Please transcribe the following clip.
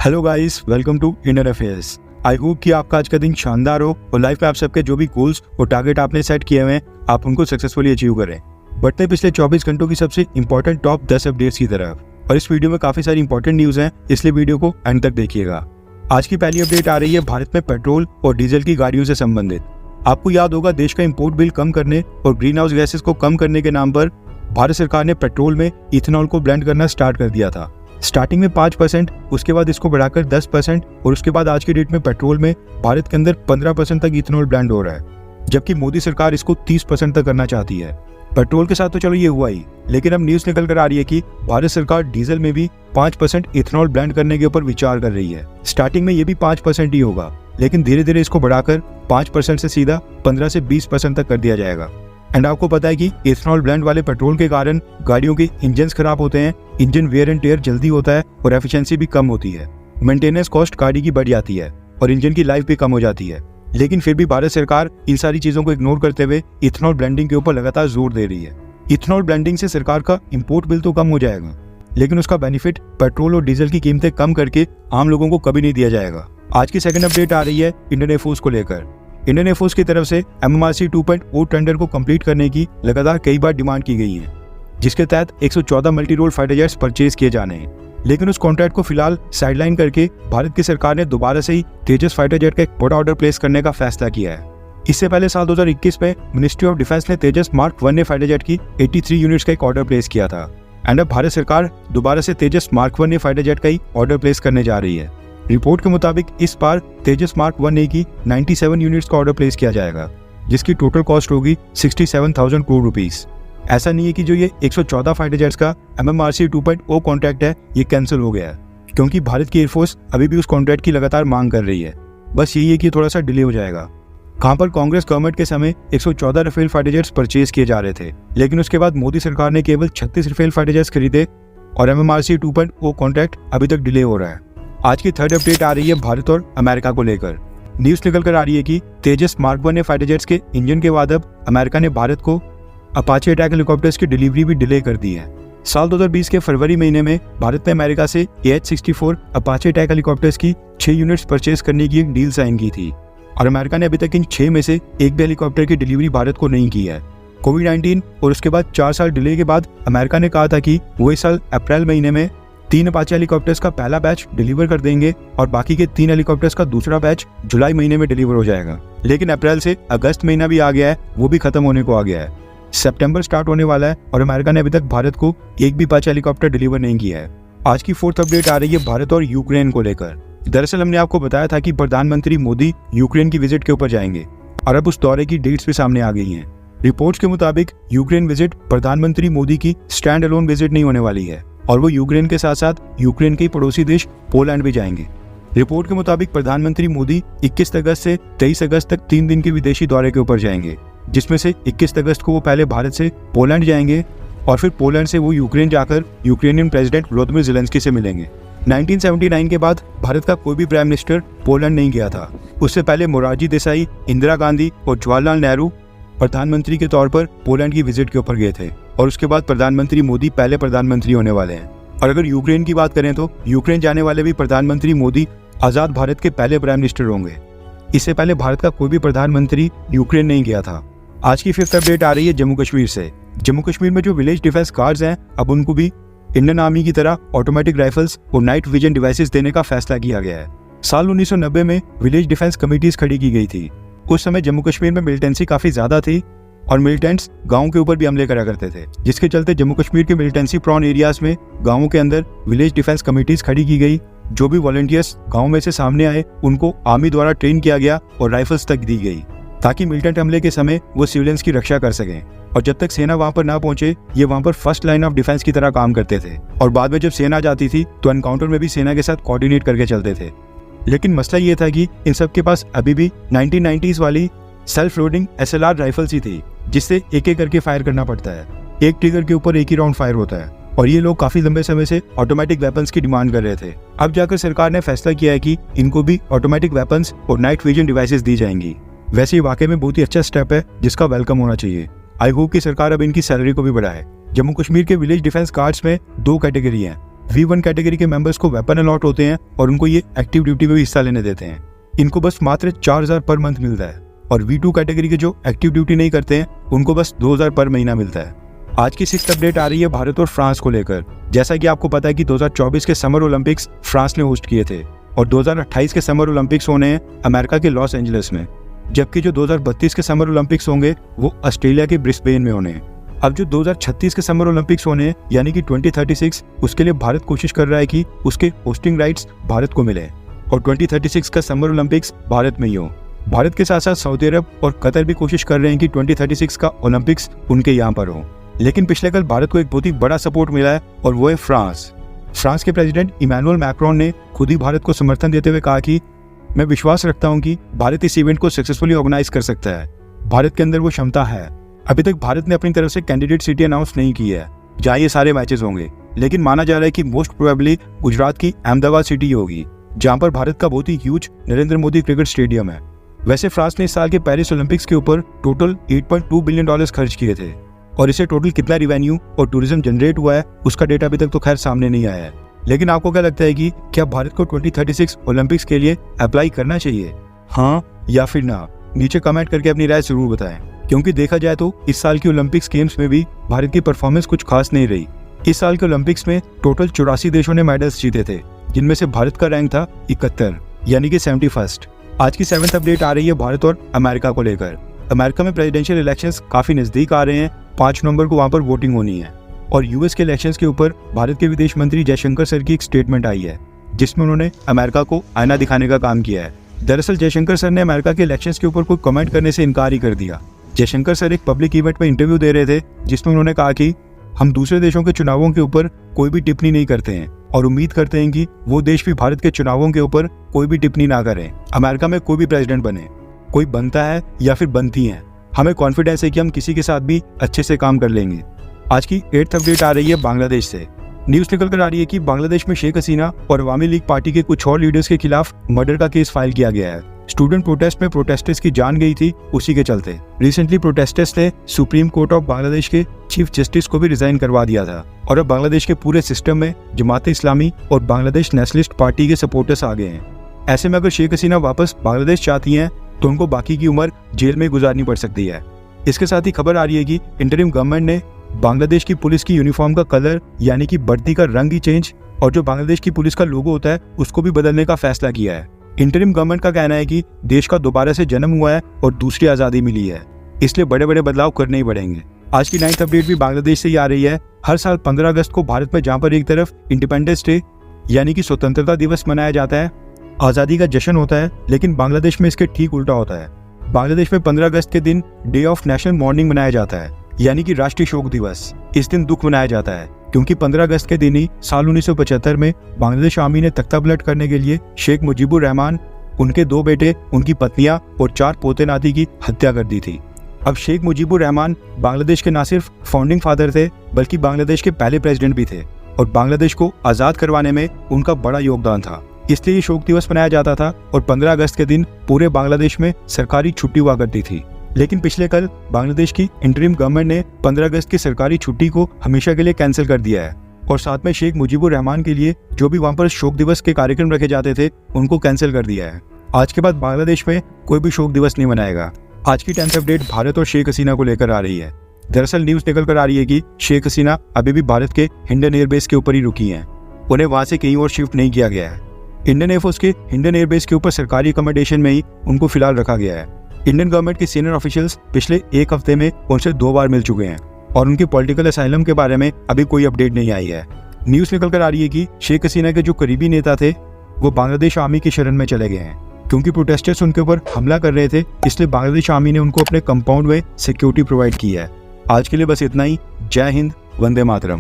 Hello guys, welcome to Indian affairs. I hope कि आपका आज का दिन शानदार हो और लाइफ में आप सबके जो भी गोल्स और टारगेट आपने सेट किए हुए हैं आप उनको सक्सेसफुली अचीव करें। बढ़ते पिछले 24 घंटों की सबसे इंपॉर्टेंट टॉप 10 अपडेट्स की तरफ। और इस वीडियो में काफी सारी इंपॉर्टेंट न्यूज हैं, इसलिए वीडियो को एंड तक देखिएगा। आज की पहली अपडेट आ रही है भारत में पेट्रोल और डीजल की गाड़ियों से संबंधित। आपको याद होगा, देश का इंपोर्ट बिल कम करने और ग्रीन हाउस गैसेस को कम करने के नाम पर भारत सरकार ने पेट्रोल में इथेनॉल को ब्लेंड करना स्टार्ट कर दिया था। स्टार्टिंग में 5%, उसके बाद इसको बढ़ाकर 10% और उसके बाद आज की डेट में पेट्रोल में भारत के अंदर 15% तक इथेनॉल ब्लेंड हो रहा है, जबकि मोदी सरकार इसको 30% तक करना चाहती है। पेट्रोल के साथ तो चलो ये हुआ ही, लेकिन अब न्यूज निकल कर आ रही है कि भारत सरकार डीजल में भी 5% इथेनॉल ब्लेंड करने के ऊपर विचार कर रही है। स्टार्टिंग में ये भी 5% ही होगा, लेकिन धीरे धीरे इसको बढ़ाकर 5% से सीधा 15 से 20% तक कर दिया जाएगा। एंड आपको पता है कि इथेनॉल ब्लेंड वाले पेट्रोल के कारण गाड़ियों के इंजन खराब होते हैं, इंजन वेयर एंड टेयर जल्दी होता है और एफिशिएंसी भी कम होती है। मेंटेनेंस कॉस्ट गाड़ी की बढ़ जाती है और इंजन की लाइफ भी कम हो जाती है। लेकिन फिर भी भारत सरकार इन सारी चीजों को इग्नोर करते हुए इथेनॉल ब्लेंडिंग के ऊपर लगातार जोर दे रही है। इथेनॉल ब्लेंडिंग से सरकार का इंपोर्ट बिल तो कम हो जाएगा, लेकिन उसका बेनिफिट पेट्रोल और डीजल की कीमतें कम करके आम लोगों को कभी नहीं दिया जाएगा। आज की सेकंड अपडेट आ रही है इंडियन एयरफोर्स को लेकर। इंडियन एयरफोर्स की तरफ से MMRC 2.0 टेंडर को कंप्लीट करने की लगातार कई बार डिमांड की गई है, जिसके तहत 114 multi role fighter jets purchase किए जाने हैं। लेकिन उस कॉन्ट्रैक्ट को फिलहाल साइडलाइन करके भारत की सरकार ने दोबारा से ही तेजस फाइटर जेट का एक बड़ा ऑर्डर प्लेस करने का फैसला किया है। इससे पहले साल 2021 में मिनिस्ट्री ऑफ डिफेंस ने तेजस Mark 1A फाइटर जेट की 83 यूनिट्स का एक ऑर्डर प्लेस किया था। एंड अब भारत सरकार दोबारा से तेजस Mark 1A फाइटर जेट का ही ऑर्डर प्लेस करने जा रही है। रिपोर्ट के मुताबिक इस बार तेजस Mark 1A की 97 यूनिट्स का ऑर्डर प्लेस किया जाएगा, जिसकी टोटल कॉस्ट होगी 67,000 करोड़ रुपीस। ऐसा नहीं है कि जो ये 114 फाइटर जेट्स का MMRC 2.0 कॉन्ट्रैक्ट है ये कैंसिल हो गया है, क्योंकि भारत की एयरफोर्स अभी भी उस कॉन्ट्रैक्ट की लगातार मांग कर रही है। बस यही है कि थोड़ा सा डिले हो जाएगा। कहां पर कांग्रेस गवर्नमेंट के समय 114 राफेल फाइटर जेट्स परचेज किए जा रहे थे, लेकिन उसके बाद मोदी सरकार ने केवल 36 राफेल फाइटर जेट्स खरीदे और MMRC 2.0 कॉन्ट्रैक्ट अभी तक डिले हो रहा है। आज की थर्ड अपडेट आ रही है भारत और अमेरिका को लेकर। न्यूज निकल कर आ रही है कि तेजस Mark 1A फाइटर जेट्स के इंजन के बाद अब अमेरिका ने भारत को अपाचे अटैक हेलीकॉप्टर्स की डिलीवरी भी डिले कर दी है। साल 2020 के फरवरी महीने में भारत ने अमेरिका से AH-64 अपाचे अटैक हेलीकॉप्टर्स की 6 यूनिट्स परचेज करने की एक डील साइन की थी और अमेरिका ने अभी तक इन 6 में से एक भी हेलीकॉप्टर की डिलीवरी भारत को नहीं की है। कोविड-19 और उसके बाद 4 साल डिले के बाद अमेरिका ने कहा था कि वो इस साल अप्रैल महीने में 3 अपाचे हेलीकॉप्टर्स का पहला बैच डिलीवर कर देंगे और बाकी के 3 हेलीकॉप्टर्स का दूसरा बैच जुलाई महीने में डिलीवर हो जाएगा। लेकिन अप्रैल से अगस्त महीना भी आ गया है, वो भी खत्म होने को आ गया है। सितंबर स्टार्ट होने वाला है और अमेरिका ने अभी तक भारत को एक भी अपाचे हेलीकॉप्टर डिलीवर नहीं किया है। आज की फोर्थ अपडेट आ रही है भारत और यूक्रेन को लेकर। दरअसल हमने आपको बताया था कि प्रधानमंत्री मोदी यूक्रेन की विजिट के ऊपर जाएंगे और अब उस दौरे की डेट्स भी सामने आ गई हैं। रिपोर्ट्स के मुताबिक यूक्रेन विजिट प्रधानमंत्री मोदी की स्टैंड अलोन विजिट नहीं होने वाली है और वो यूक्रेन के साथ साथ यूक्रेन के पड़ोसी देश पोलैंड भी जाएंगे। रिपोर्ट के मुताबिक प्रधानमंत्री मोदी 21 अगस्त से 23 अगस्त तक 3 दिन के विदेशी दौरे के ऊपर जाएंगे, जिसमें से 21 अगस्त को वो पहले भारत से पोलैंड जाएंगे और फिर पोलैंड से वो यूक्रेन जाकर यूक्रेनियन प्रेसिडेंट वोलोदिमीर ज़ेलेंस्की से मिलेंगे। 1979 के बाद भारत का कोई भी प्राइम मिनिस्टर पोलैंड नहीं गया था। उससे पहले मोरारजी देसाई, इंदिरा गांधी और जवाहरलाल नेहरू प्रधानमंत्री के तौर पर पोलैंड की विजिट के ऊपर गए थे और उसके बाद प्रधानमंत्री मोदी पहले प्रधानमंत्री होने वाले हैं। और अगर यूक्रेन की बात करें तो यूक्रेन जाने वाले भी प्रधानमंत्री मोदी आजाद भारत के पहले प्राइम मिनिस्टर होंगे। इससे पहले भारत का कोई भी प्रधानमंत्री यूक्रेन नहीं गया था। आज की फिफ्थ अपडेट आ रही है जम्मू कश्मीर से। जम्मू कश्मीर में जो विलेज डिफेंस गार्ड्स हैं, अब उनको भी इंडियन आर्मी की तरह ऑटोमेटिक राइफल्स और नाइट विजन डिवाइसेस देने का फैसला किया गया है। साल 1990 में विलेज डिफेंस कमेटीज खड़ी की गई थी। उस समय जम्मू कश्मीर में मिलिटेंसी काफी ज्यादा थी और मिलिटेंट्स गाँव के ऊपर भी हमले करा करते थे, जिसके चलते जम्मू कश्मीर के मिलिटेंसी प्रॉन एरियाज में गाँवों के अंदर विलेज डिफेंस कमेटीज खड़ी की गई। जो भी वॉलंटियर्स गाँव में से सामने आए उनको आर्मी द्वारा ट्रेन किया गया और राइफल्स तक दी गई, ताकि मिलिटेंट हमले के समय वो सिविलियंस की रक्षा कर सकें। और जब तक सेना वहां पर ना पहुंचे ये वहां पर फर्स्ट लाइन ऑफ डिफेंस की तरह काम करते थे और बाद में जब सेना जाती थी तो एनकाउंटर में भी सेना के साथ कोऑर्डिनेट करके चलते थे। लेकिन मसला ये था कि इन सब के पास अभी भी 1990s वाली सेल्फ लोडिंग SLR राइफल्स ही थी, जिससे एक एक करके फायर करना पड़ता है। एक ट्रिगर के ऊपर एक ही राउंड फायर होता है और ये लोग काफी लंबे समय से ऑटोमेटिक वेपन्स की डिमांड कर रहे थे। अब जाकर सरकार ने फैसला किया है कि इनको भी ऑटोमेटिक वेपन्स और नाइट विजन डिवाइसेस दी जाएंगी। वैसे ये वाकई में बहुत ही अच्छा स्टेप है जिसका वेलकम होना चाहिए। आई होप कि सरकार अब इनकी सैलरी को भी बढ़ाए। जम्मू कश्मीर के विलेज डिफेंस गार्ड्स में 2 कैटेगरी हैं। V1 कैटेगरी के मेंबर्स को वेपन अलॉट होते हैं और उनको ये एक्टिव ड्यूटी में भी हिस्सा लेने देते हैं। इनको बस मात्र 4000 पर मंथ मिलता है और V2 कैटेगरी के जो एक्टिव ड्यूटी नहीं करते हैं उनको बस 2000 पर महीना मिलता है। आज की 6th अपडेट आ रही है भारत और फ्रांस को लेकर। जैसा कि आपको पता है कि 2024 के समर ओलंपिक्स फ्रांस ने होस्ट किए थे और 2028 के समर ओलंपिक्स होने हैं अमेरिका के लॉस एंजलिस में, जबकि जो 2032 के समर ओलंपिक्स होंगे वो ऑस्ट्रेलिया के ब्रिस्बेन में होने हैं। अब जो 2036 के समर ओलंपिक्स होने हैं यानी कि 2036, उसके लिए भारत कोशिश कर रहा है कि उसके होस्टिंग राइट्स भारत को मिले और 2036 का समर ओलंपिक्स भारत में ही हो। भारत के साथ साथ सऊदी अरब और कतर भी कोशिश कर रहे हैं कि 2036 का ओलंपिक्स उनके यहाँ पर हो। लेकिन पिछले कल भारत को एक बहुत ही बड़ा सपोर्ट मिला है और वो है फ्रांस। फ्रांस के प्रेसिडेंट इमैनुअल मैक्रोन ने खुद ही भारत को समर्थन देते हुए कहा कि मैं विश्वास रखता हूं कि भारत इस इवेंट को सक्सेसफुली ऑर्गेनाइज कर सकता है। भारत के अंदर वो क्षमता है। अभी तक भारत ने अपनी तरफ से कैंडिडेट सिटी अनाउंस नहीं की है जहां ये सारे मैचेस होंगे, लेकिन माना जा रहा है कि मोस्ट प्रोबेबली गुजरात की अहमदाबाद सिटी होगी, जहां पर भारत का बहुत ही huge Narendra Modi cricket stadium है। वैसे फ्रांस ने इस साल के पेरिस ओलंपिक्स के ऊपर टोटल $8.2 बिलियन खर्च किए थे और इसे टोटल कितना रिवेन्यू और टूरिज्म जनरेट हुआ है उसका डेटा अभी तक तो खैर सामने नहीं आया है। लेकिन आपको क्या लगता है कि क्या भारत को 2036 ओलंपिक्स के लिए अप्लाई करना चाहिए, हाँ या फिर ना? नीचे कमेंट करके अपनी राय जरूर बताएं, क्योंकि देखा जाए तो इस साल की ओलंपिक्स गेम्स में भी भारत की परफॉर्मेंस कुछ खास नहीं रही। इस साल के ओलंपिक्स में टोटल 84 देशों ने मेडल्स जीते थे, जिनमें से भारत का रैंक था 71 यानी कि 71st। आज की 7th अपडेट आ रही है भारत और अमेरिका को लेकर। अमेरिका में प्रेसिडेंशियल इलेक्शंस काफी नजदीक आ रहे हैं। 5 नवंबर को वहां पर वोटिंग होनी है और यूएस के इलेक्शंस के ऊपर भारत के विदेश मंत्री जयशंकर सर की एक स्टेटमेंट आई है जिसमें उन्होंने अमेरिका को आईना दिखाने का काम किया है। दरअसल जयशंकर सर ने अमेरिका के इलेक्शंस के ऊपर कोई कमेंट करने से इनकार ही कर दिया। जयशंकर सर एक पब्लिक इवेंट में इंटरव्यू दे रहे थे जिसमें उन्होंने कहा कि हम दूसरे देशों के चुनावों के ऊपर कोई भी टिप्पणी नहीं करते हैं और उम्मीद करते हैं कि वो देश भी भारत के चुनावों के ऊपर कोई भी टिप्पणी ना करें। अमेरिका में कोई भी प्रेसिडेंट बने, कोई बनता है या फिर बनती है, हमें कॉन्फिडेंस है कि हम किसी के साथ भी अच्छे से काम कर लेंगे। आज की 8th अपडेट आ रही है बांग्लादेश से। न्यूज निकल कर आ रही है कि बांग्लादेश में शेख हसीना और अवामी लीग पार्टी के कुछ और लीडर्स के खिलाफ मर्डर का केस फाइल किया गया है। स्टूडेंट प्रोटेस्ट में प्रोटेस्टर्स की जान गई थी, उसी के चलते रिसेंटली प्रोटेस्टर्स ने सुप्रीम कोर्ट ऑफ बांग्लादेश के चीफ जस्टिस को भी रिजाइन करवा दिया था और अब बांग्लादेश के पूरे सिस्टम में जमात इस्लामी और बांग्लादेश नेशनलिस्ट पार्टी के सपोर्टर्स आ गए हैं। ऐसे में अगर शेख हसीना वापस बांग्लादेश चाहती हैं तो उनको बाकी की उम्र जेल में गुजारनी पड़ सकती है। इसके साथ ही खबर आ रही है कि इंटरिम गवर्नमेंट ने बांग्लादेश की पुलिस की यूनिफॉर्म का कलर यानी कि वर्दी का रंग ही चेंज और जो बांग्लादेश की पुलिस का लोगो होता है उसको भी बदलने का फैसला किया है। इंटरिम गवर्नमेंट का कहना है कि देश का दोबारा से जन्म हुआ है और दूसरी आज़ादी मिली है, इसलिए बड़े बड़े बदलाव करने ही पड़ेंगे। आज की 9th अपडेट भी बांग्लादेश से ही आ रही है। हर साल 15 अगस्त को भारत में जहाँ पर एक तरफ इंडिपेंडेंस डे यानी कि स्वतंत्रता दिवस मनाया जाता है, आज़ादी का जश्न होता है, लेकिन बांग्लादेश में इसके ठीक उल्टा होता है। बांग्लादेश में 15 अगस्त के दिन डे ऑफ नेशनल मॉर्निंग मनाया जाता है यानी कि राष्ट्रीय शोक दिवस। इस दिन दुख मनाया जाता है क्योंकि 15 अगस्त के दिन ही साल 1975 में बांग्लादेश आर्मी ने तख्ता पलट करने के लिए शेख मुजीबुर रहमान, उनके 2 बेटे, उनकी पत्नियां और 4 पोते नाती की हत्या कर दी थी। अब शेख मुजीबुर रहमान बांग्लादेश के न सिर्फ फाउंडिंग फादर थे बल्कि बांग्लादेश के पहले प्रेसिडेंट भी थे और बांग्लादेश को आज़ाद करवाने में उनका बड़ा योगदान था, इसलिए ये शोक दिवस मनाया जाता था और 15 अगस्त के दिन पूरे बांग्लादेश में सरकारी छुट्टी हुआ करती थी। लेकिन पिछले कल बांग्लादेश की इंटरिम गवर्नमेंट ने 15 अगस्त की सरकारी छुट्टी को हमेशा के लिए कैंसिल कर दिया है और साथ में शेख मुजीबुर रहमान के लिए जो भी वहां पर शोक दिवस के कार्यक्रम रखे जाते थे उनको कैंसिल कर दिया है। आज के बाद बांग्लादेश में कोई भी शोक दिवस नहीं मनाएगा। आज की 10th अपडेट भारत और शेख हसीना को लेकर आ रही है। दरअसल न्यूज निकल कर आ रही है कि शेख हसीना अभी भी भारत के हिंडन एयरबेस के ऊपर ही रुकी हैं, उन्हें वहां से कहीं और शिफ्ट नहीं किया गया है। इंडियन एयरफोर्स के हिंडन एयरबेस के ऊपर सरकारी अकोमोडेशन में ही उनको फिलहाल रखा गया है। इंडियन गवर्नमेंट के सीनियर ऑफिशियल्स पिछले 1 हफ्ते में उनसे 2 बार मिल चुके हैं और उनके पॉलिटिकल असाइलम के बारे में अभी कोई अपडेट नहीं आई है। न्यूज निकल कर आ रही है कि शेख हसीना के जो करीबी नेता थे वो बांग्लादेश आर्मी की शरण में चले गए हैं क्योंकि प्रोटेस्टर्स उनके ऊपर हमला कर रहे थे, इसलिए बांग्लादेश आर्मी ने उनको अपने कंपाउंड में सिक्योरिटी प्रोवाइड की है। आज के लिए बस इतना ही। जय हिंद, वंदे मातरम।